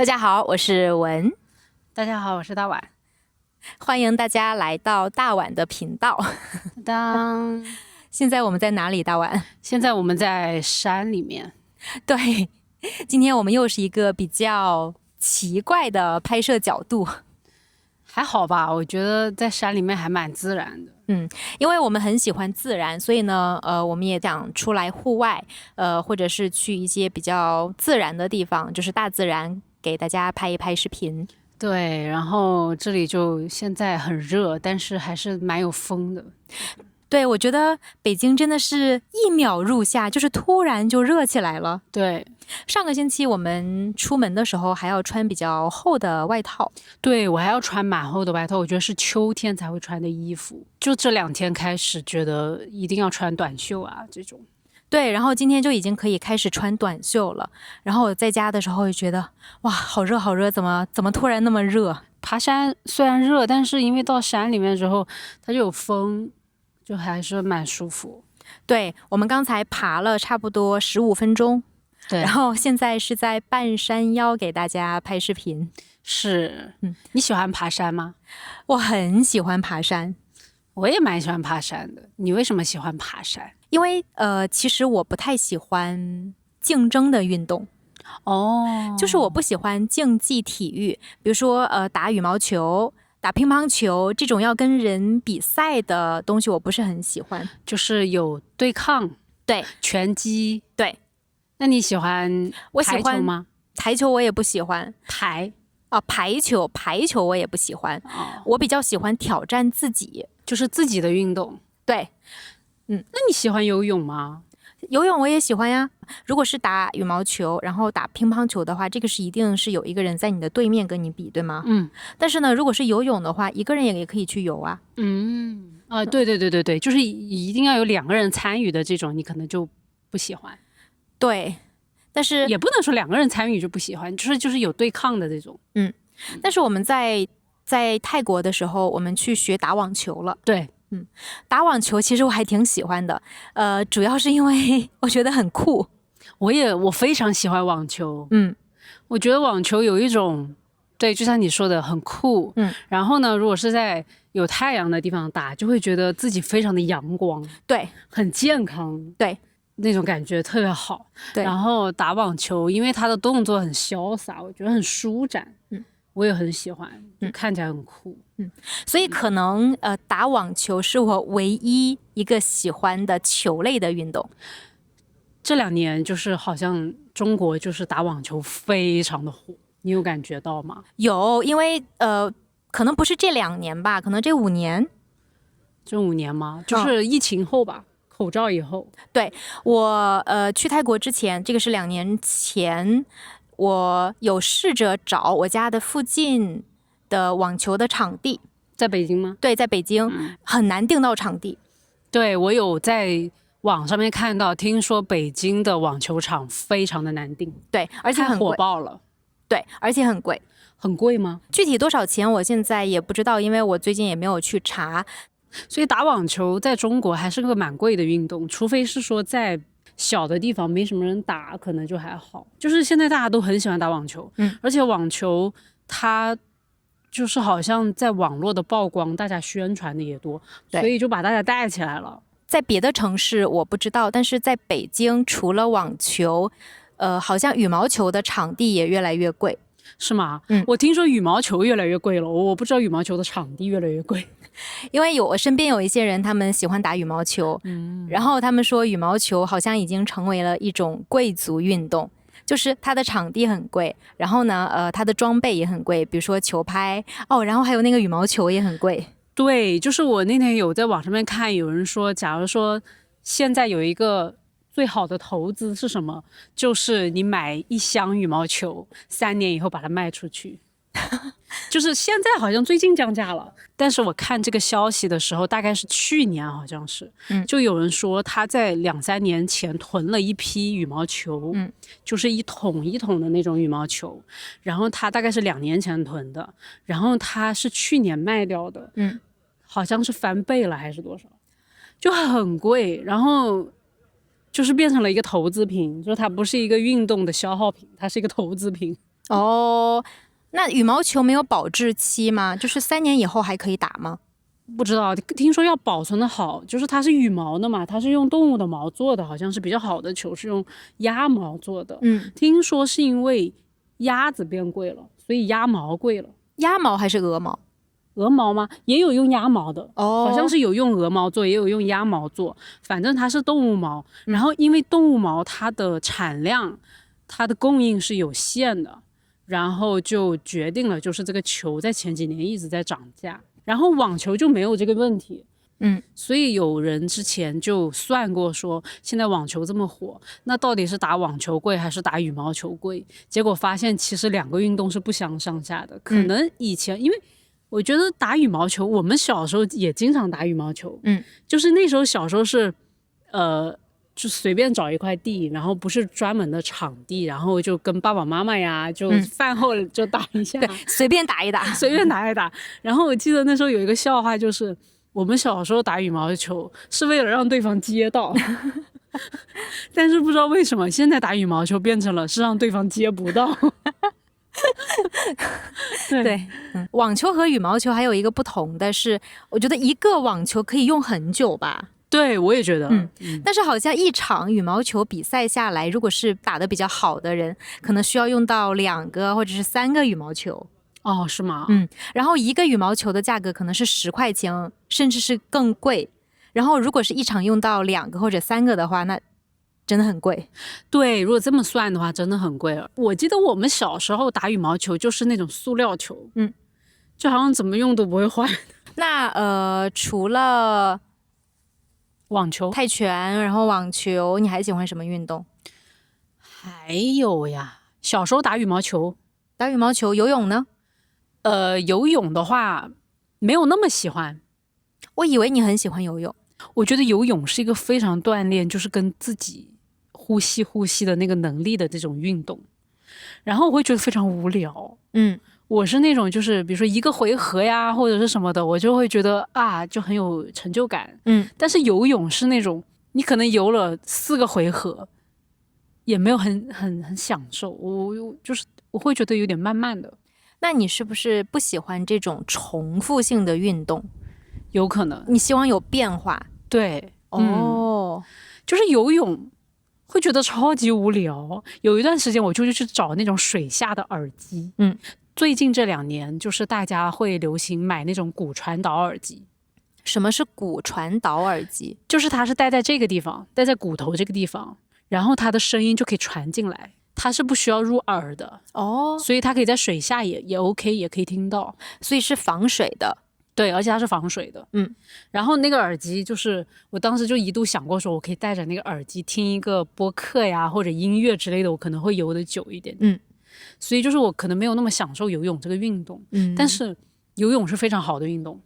大家好，我是文，大家好，我是大碗。欢迎大家来到大碗的频道。当现在我们在哪里？大碗？现在我们在山里面。对，今天我们又是一个比较奇怪的拍摄角度。还好吧，我觉得在山里面还蛮自然的。因为我们很喜欢自然，所以呢，我们也想出来户外，或者是去一些比较自然的地方，就是大自然，给大家拍一拍视频。对，然后这里就现在很热，但是还是蛮有风的。对，我觉得北京真的是一秒入夏，就是突然就热起来了。对，上个星期我们出门的时候还要穿比较厚的外套。对我还要穿蛮厚的外套，我觉得是秋天才会穿的衣服。就这2天开始，觉得一定要穿短袖啊这种。对，然后今天就已经可以开始穿短袖了。然后我在家的时候就觉得，哇，好热好热，怎么突然那么热？爬山虽然热，但是因为到山里面之后，它就有风，就还是蛮舒服。对，我们刚才爬了差不多15分钟，对，然后现在是在半山腰给大家拍视频。是，你喜欢爬山吗？我很喜欢爬山，我也蛮喜欢爬山的。你为什么喜欢爬山？因为其实我不太喜欢竞争的运动。就是我不喜欢竞技体育，比如说打羽毛球、打乒乓球这种要跟人比赛的东西，我不是很喜欢。就是有对抗，对，拳击，对。那你喜欢我喜欢排球吗？台球我也不喜欢，排球我也不喜欢。我比较喜欢挑战自己，就是自己的运动。对，那你喜欢游泳吗？游泳我也喜欢呀。如果是打羽毛球，然后打乒乓球的话，这个是一定是有一个人在你的对面跟你比，对吗？但是呢，如果是游泳的话，一个人也可以去游啊。对，就是一定要有2个人参与的这种，你可能就不喜欢。对，但是也不能说2个人参与就不喜欢，就是有对抗的这种。但是我们在泰国的时候，我们去学打网球了。对，打网球其实我还挺喜欢的，主要是因为我觉得很酷。我非常喜欢网球。我觉得网球有一种，对，就像你说的很酷。然后呢，如果是在有太阳的地方打，就会觉得自己非常的阳光，对，很健康，对，那种感觉特别好。对，然后打网球，因为他的动作很潇洒，我觉得很舒展。我也很喜欢，看起来很酷。所以可能打网球是我唯一一个喜欢的球类的运动。这2年就是好像中国就是打网球非常的火，你有感觉到吗？有，因为可能不是这2年吧，可能这5年。这5年吗？就是疫情后吧，口罩以后。对，我去泰国之前，这个是2年前，我有试着找我家的附近的网球的场地。在北京吗？对，在北京，很难订到场地。对，我有在网上面看到，听说北京的网球场非常的难订。对，而且很贵，火爆了。对，而且很贵。很贵吗？具体多少钱我现在也不知道，因为我最近也没有去查。所以打网球在中国还是个蛮贵的运动，除非是说在小的地方没什么人打，可能就还好。就是现在大家都很喜欢打网球，而且网球它就是好像在网络的曝光，大家宣传的也多，所以就把大家带起来了。在别的城市我不知道，但是在北京除了网球，好像羽毛球的场地也越来越贵。是吗？我听说羽毛球越来越贵了，我不知道羽毛球的场地越来越贵。因为我身边有一些人，他们喜欢打羽毛球，然后他们说羽毛球好像已经成为了一种贵族运动，就是它的场地很贵，然后呢，它的装备也很贵，比如说球拍然后还有那个羽毛球也很贵。对，就是我那天有在网上面看，有人说，假如说现在有一个最好的投资是什么？就是你买1箱羽毛球，3年以后把它卖出去。就是现在好像最近降价了，但是我看这个消息的时候，大概是去年，好像是，就有人说他在2-3年前囤了一批羽毛球，就是一桶一桶的那种羽毛球，然后他大概是2年前囤的，然后他是去年卖掉的，好像是翻倍了还是多少，就很贵，然后就是变成了一个投资品，就是它不是一个运动的消耗品，它是一个投资品。哦，那羽毛球没有保质期吗？就是3年以后还可以打吗？不知道，听说要保存的好，就是它是羽毛的嘛，它是用动物的毛做的，好像是比较好的球是用鸭毛做的。听说是因为鸭子变贵了，所以鸭毛贵了。鸭毛还是鹅毛？鹅毛吗？也有用鸭毛的，好像是有用鹅毛做，也有用鸭毛做，反正它是动物毛。然后因为动物毛它的产量，它的供应是有限的，然后就决定了就是这个球在前几年一直在涨价。然后网球就没有这个问题，所以有人之前就算过说，现在网球这么火，那到底是打网球贵还是打羽毛球贵？结果发现其实两个运动是不相上下的。可能以前因为我觉得打羽毛球，我们小时候也经常打羽毛球，就是那时候小时候是就随便找一块地，然后不是专门的场地，然后就跟爸爸妈妈呀，就饭后就打一下，对，随便打一打，随便打一打。然后我记得那时候有一个笑话，就是我们小时候打羽毛球是为了让对方接到，但是不知道为什么现在打羽毛球变成了是让对方接不到。对，网球和羽毛球还有一个不同的是，我觉得一个网球可以用很久吧。对，我也觉得，但是好像一场羽毛球比赛下来，如果是打得比较好的人，可能需要用到2个或者是3个羽毛球。哦，是吗？然后一个羽毛球的价格可能是10块钱，甚至是更贵。然后如果是一场用到2个或者3个的话，那真的很贵。对，如果这么算的话，真的很贵了。我记得我们小时候打羽毛球就是那种塑料球，就好像怎么用都不会坏。那除了网球、泰拳，然后网球，你还喜欢什么运动？还有呀，小时候打羽毛球，打羽毛球，游泳呢？游泳的话没有那么喜欢。我以为你很喜欢游泳。我觉得游泳是一个非常锻炼，就是跟自己呼吸的那个能力的这种运动，然后我会觉得非常无聊。我是那种就是比如说一个回合呀或者是什么的，我就会觉得啊就很有成就感。但是游泳是那种你可能游了4个回合也没有很享受，我会觉得有点慢慢的。那你是不是不喜欢这种重复性的运动？有可能你希望有变化。对，就是游泳会觉得超级无聊。有一段时间我就去找那种水下的耳机。最近这2年就是大家会流行买那种骨传导耳机。什么是骨传导耳机？就是它是戴在这个地方，戴在骨头这个地方，然后它的声音就可以传进来，它是不需要入耳的。所以它可以在水下也 OK， 也可以听到，所以是防水的。对，而且它是防水的。然后那个耳机就是我当时就一度想过说我可以戴着那个耳机听一个播客呀或者音乐之类的，我可能会游得久一点。所以就是我可能没有那么享受游泳这个运动。但是游泳是非常好的运动。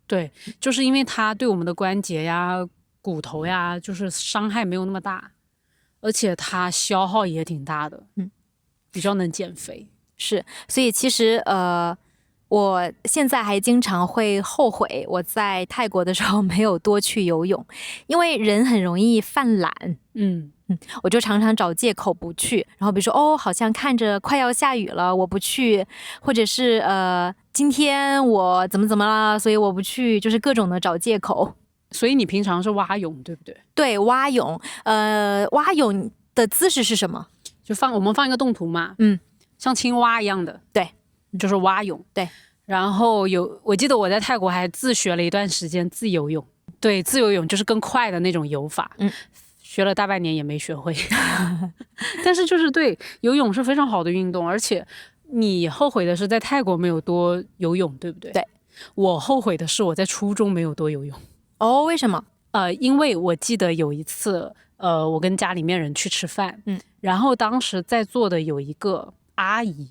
对，就是因为它对我们的关节呀骨头呀就是伤害没有那么大，而且它消耗也挺大的。比较能减肥。是，所以其实我现在还经常会后悔我在泰国的时候没有多去游泳，因为人很容易犯懒。我就常常找借口不去，然后比如说好像看着快要下雨了我不去，或者是今天我怎么了所以我不去，就是各种的找借口。所以你平常是蛙泳对不对？对，蛙泳。蛙泳的姿势是什么？就我们放一个动图嘛，像青蛙一样的。对，就是蛙泳。对，然后我记得我在泰国还自学了一段时间自由泳。对，自由泳就是更快的那种游法。学了大半年也没学会。但是就是对，游泳是非常好的运动，而且你后悔的是在泰国没有多游泳对不对？对，我后悔的是我在初中没有多游泳。为什么？因为我记得有一次我跟家里面人去吃饭，然后当时在座的有一个阿姨，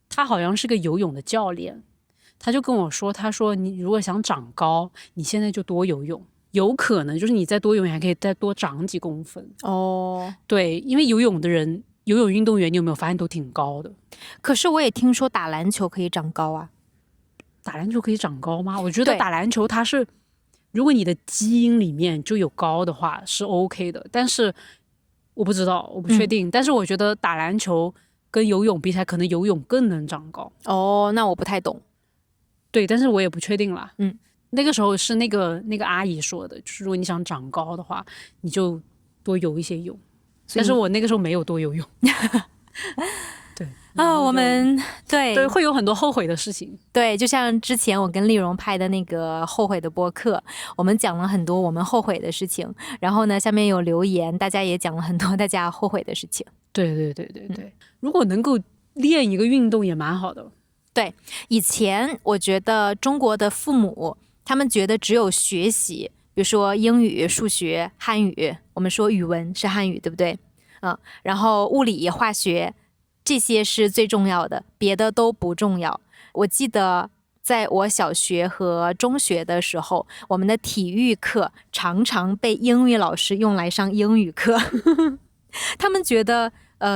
她好像是个游泳的教练，她就跟我说，她说你如果想长高，你现在就多游泳，有可能就是你再多游泳还可以再多长几公分。对，因为游泳运动员你有没有发现都挺高的？可是我也听说打篮球可以长高啊。打篮球可以长高吗？我觉得打篮球它是如果你的基因里面就有高的话是 OK 的，但是我不知道，我不确定。但是我觉得打篮球跟游泳比起来，可能游泳更能长高。哦，那我不太懂。对，但是我也不确定啦。那个时候是那个阿姨说的，就是如果你想长高的话，你就多游一些泳。但是我那个时候没有多游泳。对我们对会有很多后悔的事情。对，就像之前我跟丽蓉拍的那个后悔的播客，我们讲了很多我们后悔的事情，然后呢下面有留言，大家也讲了很多大家后悔的事情。对，如果能够练一个运动也蛮好的。对，以前我觉得中国的父母他们觉得只有学习，比如说英语、数学、汉语，我们说语文是汉语对不对？然后物理、化学这些是最重要的，别的都不重要。我记得在我小学和中学的时候，我们的体育课常常被英语老师用来上英语课。他们觉得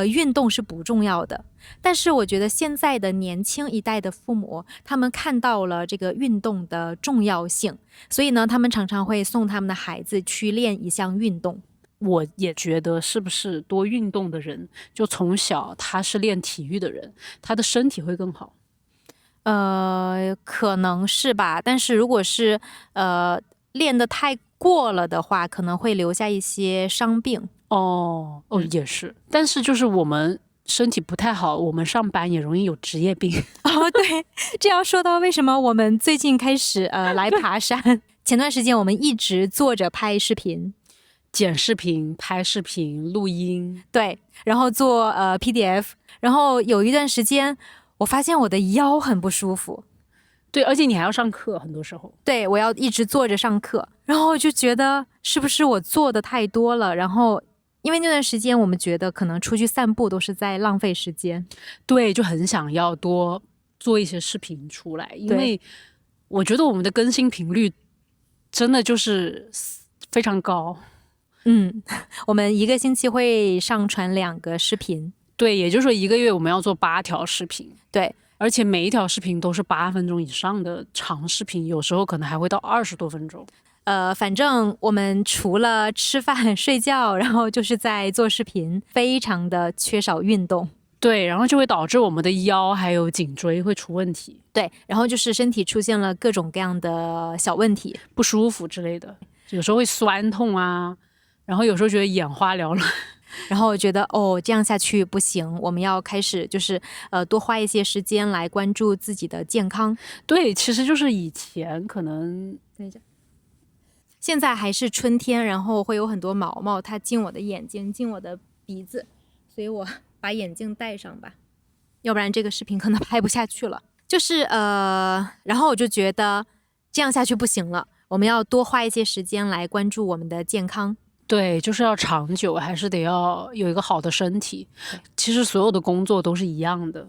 运动是不重要的，但是我觉得现在的年轻一代的父母，他们看到了这个运动的重要性，所以呢，他们常常会送他们的孩子去练一项运动。我也觉得是不是多运动的人，就从小他是练体育的人，他的身体会更好。可能是吧，但是如果是练得太过了的话，可能会留下一些伤病。也是，但是就是我们身体不太好，我们上班也容易有职业病。对，这要说到为什么我们最近开始来爬山。前段时间我们一直坐着拍视频。剪视频、拍视频、录音，对，然后做PDF，然后有一段时间，我发现我的腰很不舒服。对，而且你还要上课，很多时候。对，我要一直坐着上课，然后就觉得是不是我做的太多了？然后因为那段时间我们觉得可能出去散步都是在浪费时间，对，就很想要多做一些视频出来，因为我觉得我们的更新频率真的就是非常高。我们一个星期会上传2个视频。对，也就是说1个月我们要做8条视频。对，而且每一条视频都是8分钟以上的长视频，有时候可能还会到20多分钟。反正我们除了吃饭睡觉，然后就是在做视频，非常的缺少运动。对，然后就会导致我们的腰还有颈椎会出问题。对，然后就是身体出现了各种各样的小问题，不舒服之类的，有时候会酸痛啊，然后有时候觉得眼花缭乱。然后我觉得这样下去不行，我们要开始就是多花一些时间来关注自己的健康。对，其实就是以前可能等一下，现在还是春天，然后会有很多毛毛，它进我的眼睛，进我的鼻子，所以我把眼镜戴上吧，要不然这个视频可能拍不下去了。就是然后我就觉得这样下去不行了，我们要多花一些时间来关注我们的健康。对，就是要长久，还是得要有一个好的身体。其实所有的工作都是一样的。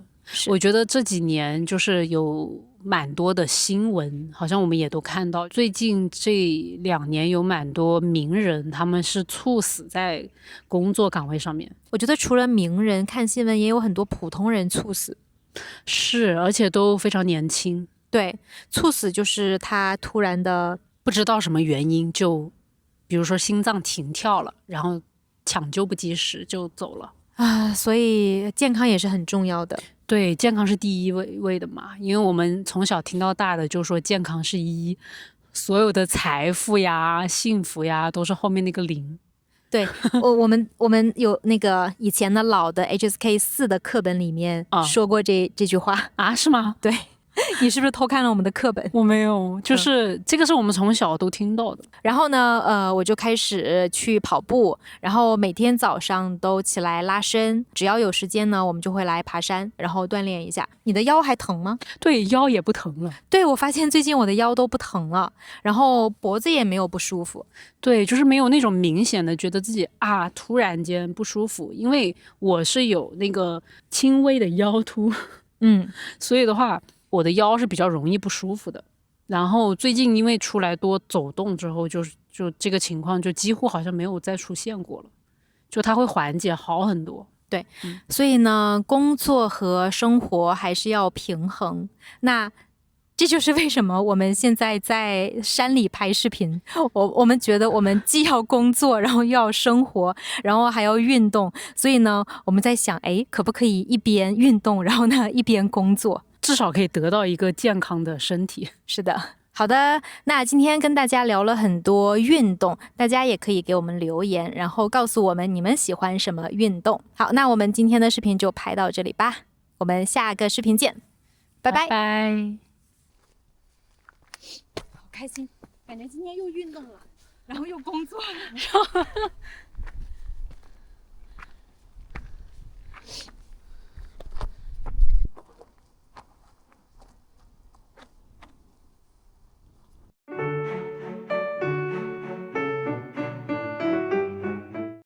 我觉得这几年就是有蛮多的新闻，好像我们也都看到，最近这2年有蛮多名人，他们是猝死在工作岗位上面。我觉得除了名人，看新闻也有很多普通人猝死。是，而且都非常年轻。对，猝死就是他突然的不知道什么原因，就比如说心脏停跳了，然后抢救不及时就走了啊。所以健康也是很重要的。对，健康是第一位的嘛，因为我们从小听到大的就说健康是1，所有的财富呀、幸福呀都是后面那个0。对，我们有那个以前的老的 HSK4 的课本里面说过这句话啊？是吗？对。你是不是偷看了我们的课本？我没有，就是这个是我们从小都听到的。然后呢，我就开始去跑步，然后每天早上都起来拉伸，只要有时间呢，我们就会来爬山，然后锻炼一下。你的腰还疼吗？对，腰也不疼了。对，我发现最近我的腰都不疼了，然后脖子也没有不舒服。对，就是没有那种明显的觉得自己突然间不舒服，因为我是有那个轻微的腰突，所以的话。我的腰是比较容易不舒服的，然后最近因为出来多走动之后，就这个情况就几乎好像没有再出现过了，就它会缓解好很多。对，所以呢，工作和生活还是要平衡。那这就是为什么我们现在在山里拍视频，我们觉得我们既要工作，然后又要生活，然后还要运动，所以呢，我们在想，哎，可不可以一边运动，然后呢一边工作，至少可以得到一个健康的身体。是的。好的，那今天跟大家聊了很多运动，大家也可以给我们留言，然后告诉我们你们喜欢什么运动。好，那我们今天的视频就拍到这里吧，我们下个视频见，拜拜。拜拜。好开心，感觉今天又运动了，然后又工作了。